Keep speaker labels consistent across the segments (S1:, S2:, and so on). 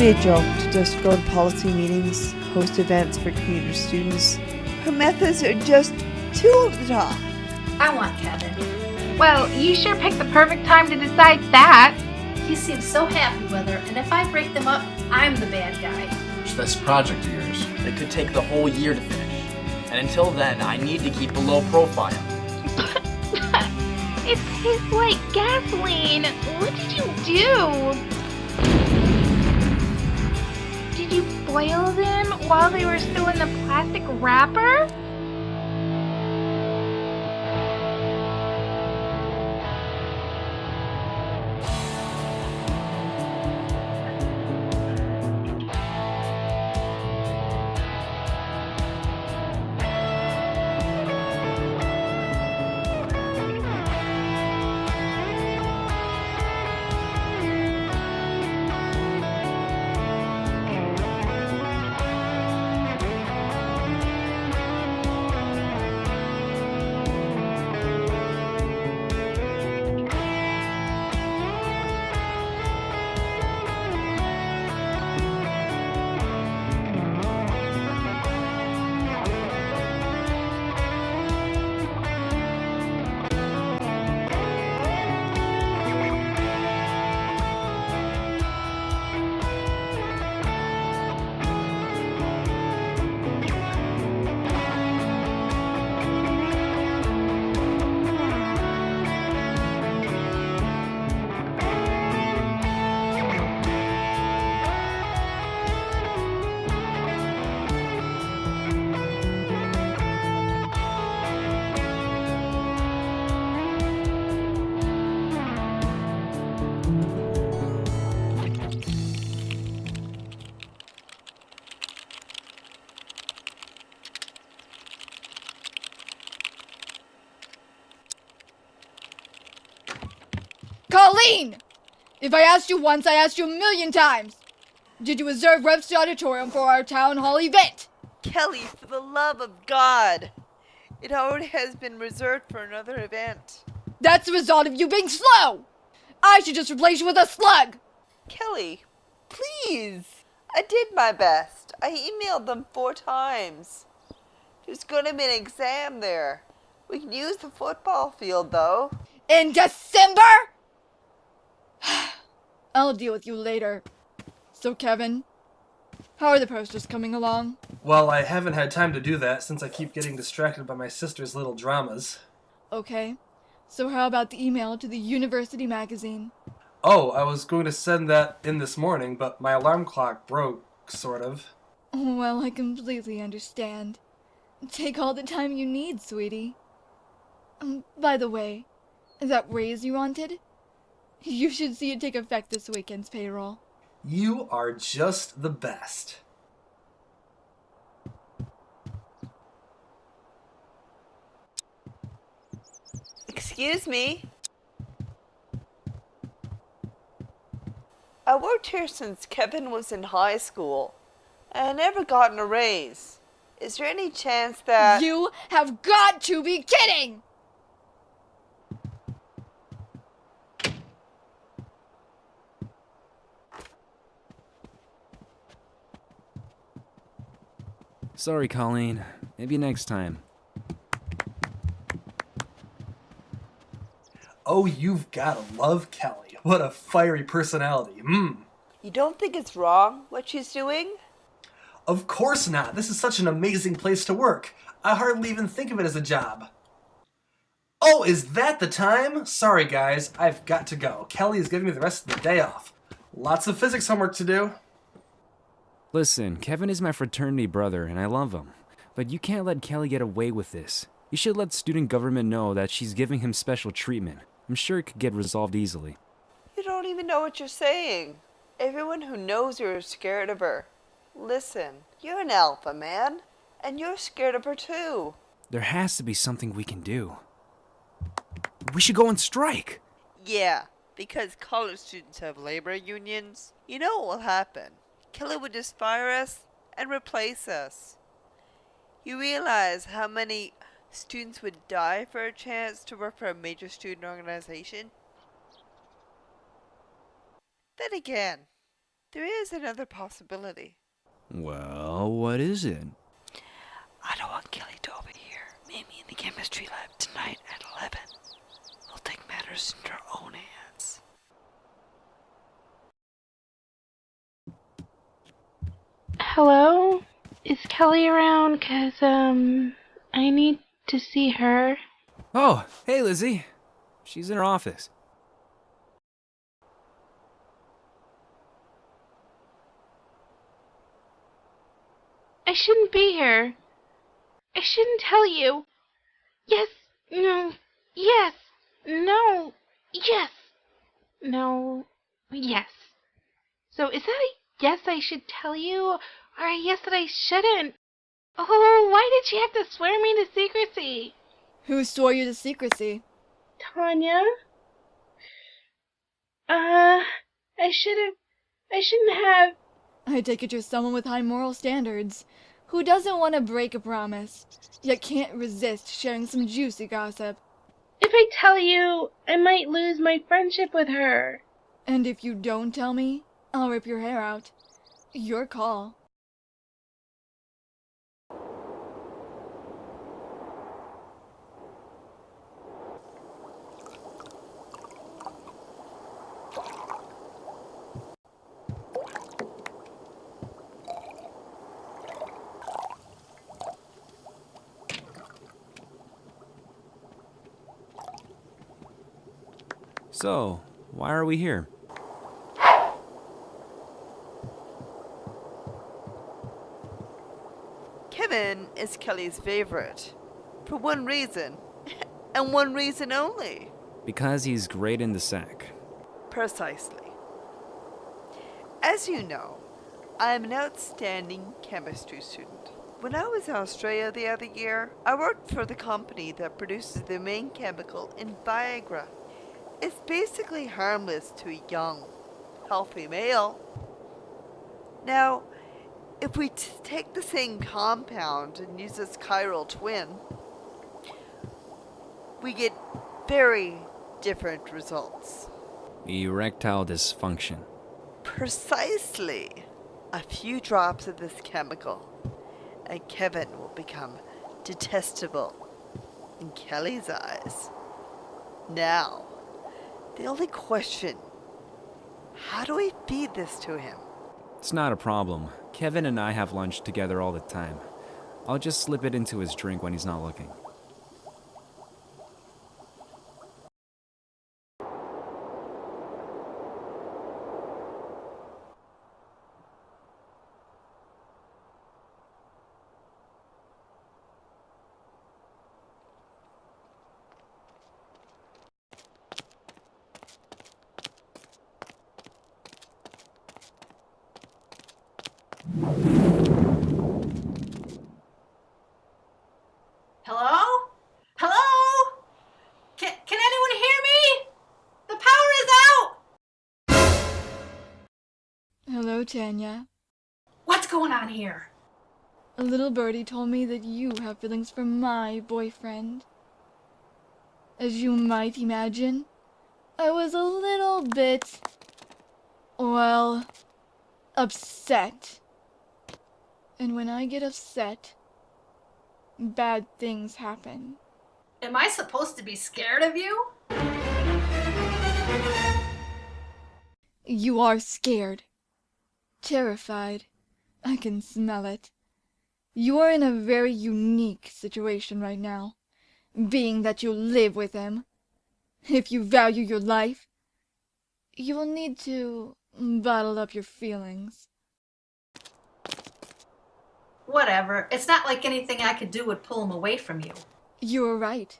S1: be a joke to just go to policy meetings, host events for commuter students. Her methods are just too over the top.
S2: I want Kevin.
S3: Well, you sure picked the perfect time to decide that.
S2: He seems so happy with her, and if I break them up, I'm the bad guy.
S4: So this project of yours, it could take the whole year to finish. And until then, I need to keep a low profile.
S3: It tastes like gasoline. What did you do? Did you boil them while they were still in the plastic wrapper?
S5: Colleen! If I asked you once, I asked you a million times. Did you reserve Webster Auditorium for our town hall event?
S1: Kelly, for the love of God. It already has been reserved for another event.
S5: That's the result of you being slow! I should just replace you with a slug!
S1: Kelly, please. I did my best. I emailed them 4 times. There's going to be an exam there. We can use the football field, though.
S5: In December? I'll deal with you later. So, Kevin, how are the posters coming along?
S6: Well, I haven't had time to do that since I keep getting distracted by my sister's little dramas.
S5: Okay. So how about the email to the university magazine?
S6: Oh, I was going to send that in this morning, but my alarm clock broke, sort of.
S5: Well, I completely understand. Take all the time you need, sweetie. By the way, that raise you wanted? You should see it take effect this weekend's payroll.
S6: You are just the best.
S1: Excuse me. I worked here since Kevin was in high school. And I never gotten a raise. Is there any chance that...
S5: You have got to be kidding!
S7: Sorry, Colleen. Maybe next time.
S6: Oh, you've gotta love Kelly. What a fiery personality.
S1: You don't think it's wrong, what she's doing?
S6: Of course not. This is such an amazing place to work. I hardly even think of it as a job. Oh, is that the time? Sorry, guys. I've got to go. Kelly is giving me the rest of the day off. Lots of physics homework to do.
S7: Listen, Kevin is my fraternity brother, and I love him. But you can't let Kelly get away with this. You should let student government know that she's giving him special treatment. I'm sure it could get resolved easily.
S1: You don't even know what you're saying. Everyone who knows you is scared of her. Listen, you're an alpha, man. And you're scared of her, too.
S7: There has to be something we can do. We should go on strike.
S1: Yeah, because college students have labor unions. You know what will happen? Kelly would just fire us and replace us. You realize how many students would die for a chance to work for a major student organization? Then again, There is another possibility.
S7: Well, what is it?
S1: I don't want Kelly to overhear. Meet me in the chemistry lab tonight at 11. We'll take matters into our own hands.
S3: Hello? Is Kelly around? 'Cause, I need to see her.
S7: Oh, hey, Lizzie. She's in her office.
S3: I shouldn't be here. I shouldn't tell you. Yes, no, yes, no, yes, no, yes. So is that a yes I should tell you, or a yes that I shouldn't? Oh, why did she have to swear me to secrecy?
S5: Who swore you to secrecy?
S3: Tanya? I shouldn't have.
S5: I take it you're someone with high moral standards, who doesn't want to break a promise, yet can't resist sharing some juicy gossip.
S3: If I tell you, I might lose my friendship with her.
S5: And if you don't tell me, I'll rip your hair out. Your call.
S7: So, why are we here?
S1: Kevin is Kelly's favorite. For one reason. And one reason only.
S7: Because he's great in the sack.
S1: Precisely. As you know, I am an outstanding chemistry student. When I was in Australia the other year, I worked for the company that produces the main chemical in Viagra. It's basically harmless to a young, healthy male. Now, if we take the same compound and use its chiral twin, we get very different results.
S7: Erectile dysfunction.
S1: Precisely. A few drops of this chemical, and Kevin will become detestable in Kelly's eyes. Now, the only question, how do we feed this to him?
S7: It's not a problem. Kevin and I have lunch together all the time. I'll just slip it into his drink when he's not looking.
S2: Hello? Hello? Can anyone hear me? The power is out!
S5: Hello, Tanya.
S2: What's going on here?
S5: A little birdie told me that you have feelings for my boyfriend. As you might imagine, I was a little bit, well, upset. And when I get upset, bad things happen.
S2: Am I supposed to be scared of you?
S5: You are scared. Terrified. I can smell it. You are in a very unique situation right now, being that you live with him. If you value your life, you will need to bottle up your feelings.
S2: Whatever. It's not like anything I could do would pull him away from you.
S5: You are right.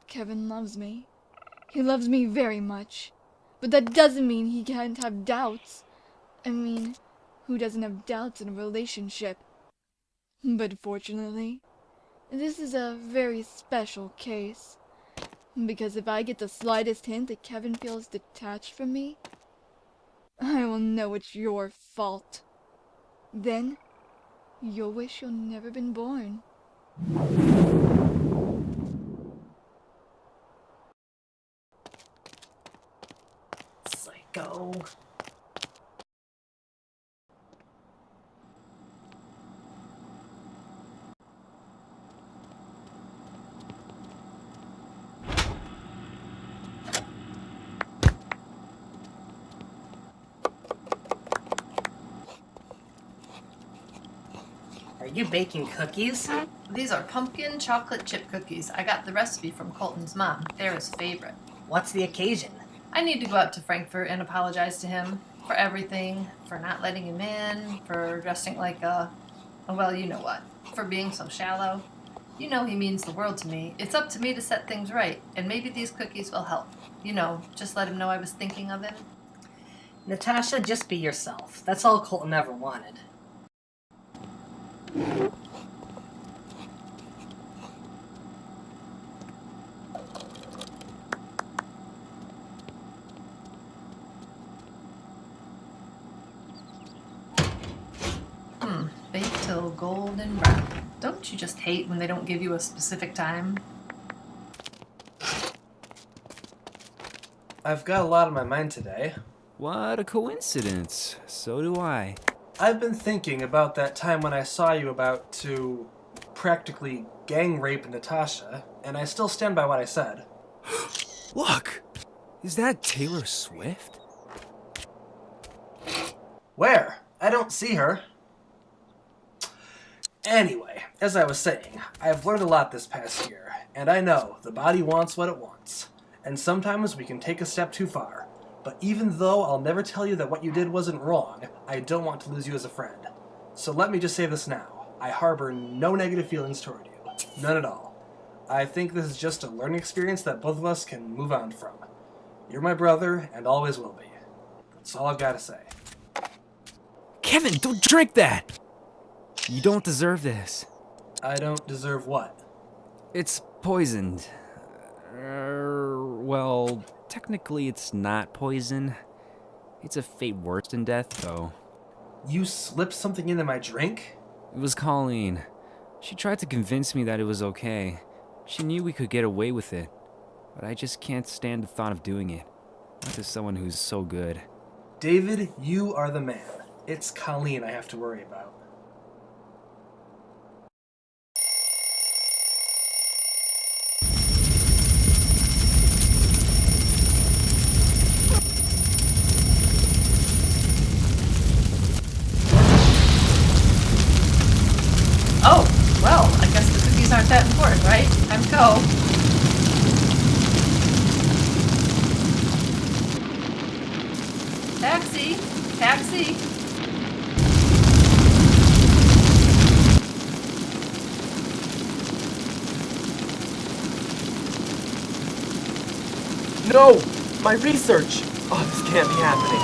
S5: Kevin loves me. He loves me very much. But that doesn't mean he can't have doubts. I mean, who doesn't have doubts in a relationship? But fortunately, this is a very special case. Because if I get the slightest hint that Kevin feels detached from me, I will know it's your fault. Then, you'll wish you'll never been born.
S2: Psycho.
S8: you baking cookies?
S2: These are pumpkin chocolate chip cookies. I got the recipe from Colton's mom. They're his favorite.
S8: What's the occasion?
S2: I need to go out to Frankfurt and apologize to him for everything, for not letting him in, for dressing like well, you know what, for being so shallow. You know he means the world to me. It's up to me to set things right, and maybe these cookies will help. You know, just let him know I was thinking of him.
S8: Natasha, just be yourself. That's all Colton ever wanted.
S2: Bake till golden brown. Don't you just hate when they don't give you a specific time?
S6: I've got a lot on my mind today.
S7: What a coincidence. So do I.
S6: I've been thinking about that time when I saw you about to practically gang rape Natasha, and I still stand by what I said.
S7: Look! Is that Taylor Swift?
S6: Where? I don't see her. Anyway, as I was saying, I've learned a lot this past year, and I know the body wants what it wants. And sometimes we can take a step too far. But even though I'll never tell you that what you did wasn't wrong, I don't want to lose you as a friend. So let me just say this now. I harbor no negative feelings toward you. None at all. I think this is just a learning experience that both of us can move on from. You're my brother, and always will be. That's all I've got to say.
S7: Kevin, don't drink that! You don't deserve this.
S6: I don't deserve what?
S7: It's poisoned. Well, technically it's not poison. It's a fate worse than death, though.
S6: You slipped something into my drink?
S7: It was Colleen. She tried to convince me that it was okay. She knew we could get away with it. But I just can't stand the thought of doing it. Not to someone who's so good.
S6: David, you are the man. It's Colleen I have to worry about.
S2: Oh, well, I guess the cookies aren't that important, right? Time to go. Taxi! Taxi!
S9: No! My research! Oh, this can't be happening.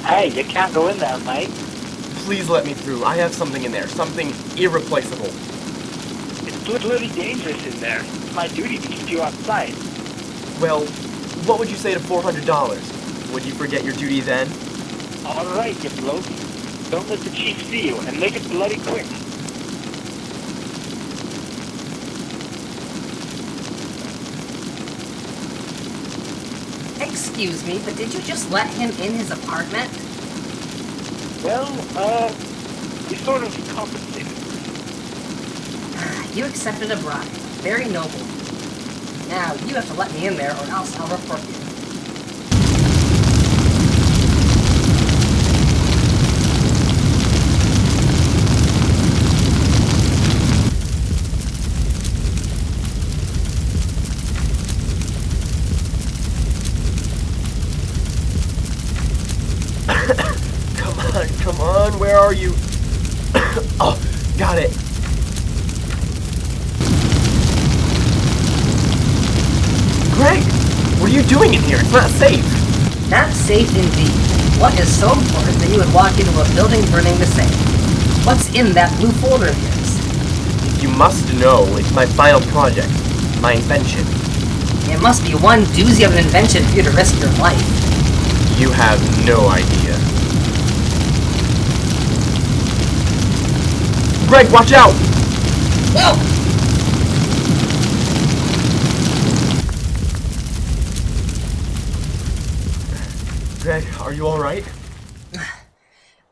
S10: Hey, you can't go in there, mate.
S9: Please let me through. I have something in there. Something irreplaceable.
S10: It's bloody dangerous in there. It's my duty to keep you outside.
S9: Well, what would you say to $400? Would you forget your duty then?
S10: Alright, you bloke. Don't let the chief see you, and make it bloody quick.
S8: Excuse me, but did you just let him in his apartment?
S10: Well, we sort of compensated.
S8: You accepted a bribe. Very noble. Now, you have to let me in there, or else I'll report you.
S9: Come on, where are you? Oh, got it. Greg, what are you doing in here? It's not safe.
S8: Not safe indeed. What is so important that you would walk into a building burning the same? What's in that blue folder of yours?
S9: You must know, it's my final project. My invention.
S8: It must be one doozy of an invention for you to risk your life.
S9: You have no idea. Greg, watch out!
S8: Whoa!
S9: Greg, are you alright?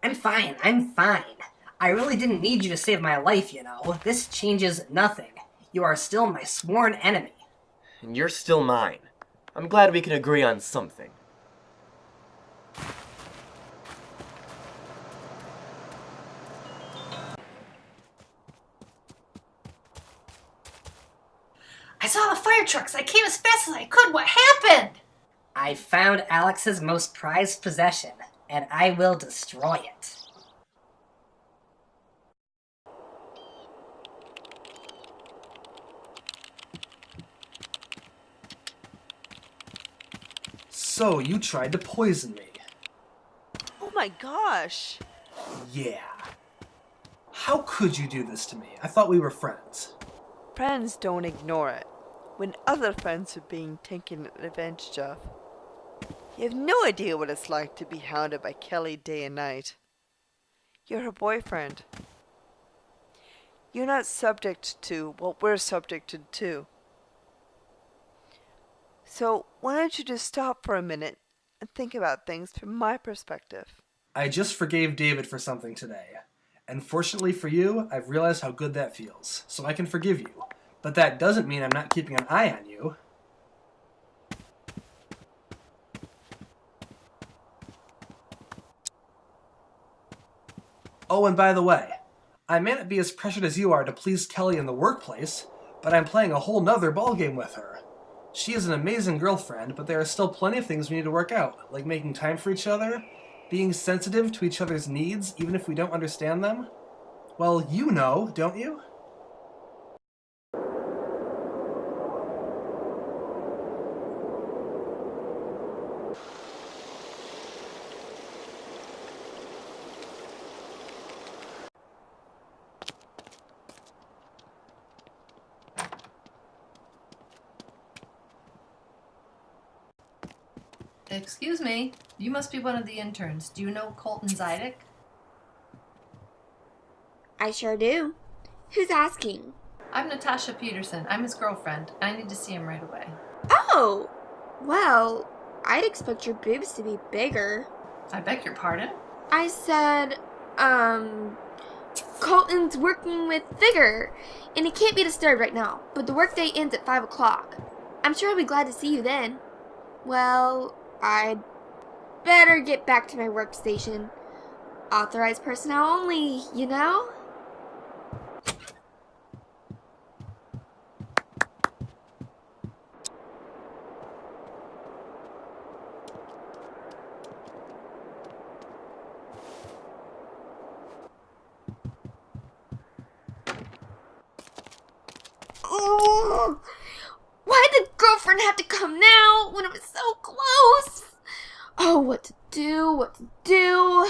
S8: I'm fine. I really didn't need you to save my life, you know. This changes nothing. You are still my sworn enemy.
S9: And you're still mine. I'm glad we can agree on something.
S2: I saw the fire trucks. I came as fast as I could. What happened?
S8: I found Alex's most prized possession, and I will destroy it.
S6: So, you tried to poison me.
S1: Oh my gosh.
S6: Yeah. How could you do this to me? I thought we were friends.
S1: Friends don't ignore it when other friends are being taken advantage of. You have no idea what it's like to be hounded by Kelly day and night. You're her boyfriend. You're not subject to what we're subjected to. So why don't you just stop for a minute and think about things from my perspective?
S6: I just forgave David for something today. And fortunately for you, I've realized how good that feels, so I can forgive you. But that doesn't mean I'm not keeping an eye on you. Oh, and by the way, I may not be as pressured as you are to please Kelly in the workplace, but I'm playing a whole nother ballgame with her. She is an amazing girlfriend, but there are still plenty of things we need to work out, like making time for each other, being sensitive to each other's needs, even if we don't understand them. Well, you know, don't you?
S2: Excuse me. You must be one of the interns. Do you know Colton Zydek?
S11: I sure do. Who's asking?
S2: I'm Natasha Peterson. I'm his girlfriend, and I need to see him right away.
S11: Oh! Well, I'd expect your boobs to be bigger.
S2: I beg your pardon?
S11: I said, Colton's working with Vigor, and he can't be disturbed right now, but the workday ends at 5 o'clock. I'm sure he'll be glad to see you then. Well, I'd better get back to my workstation. Authorized personnel only, you know? Oh, why did the girlfriend have to come now when it was so close? Oh, what to do, what to do.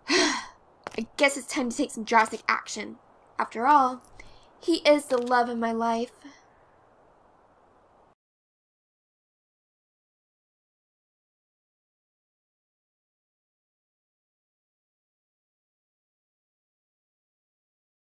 S11: I guess it's time to take some drastic action. After all, he is the love of my life.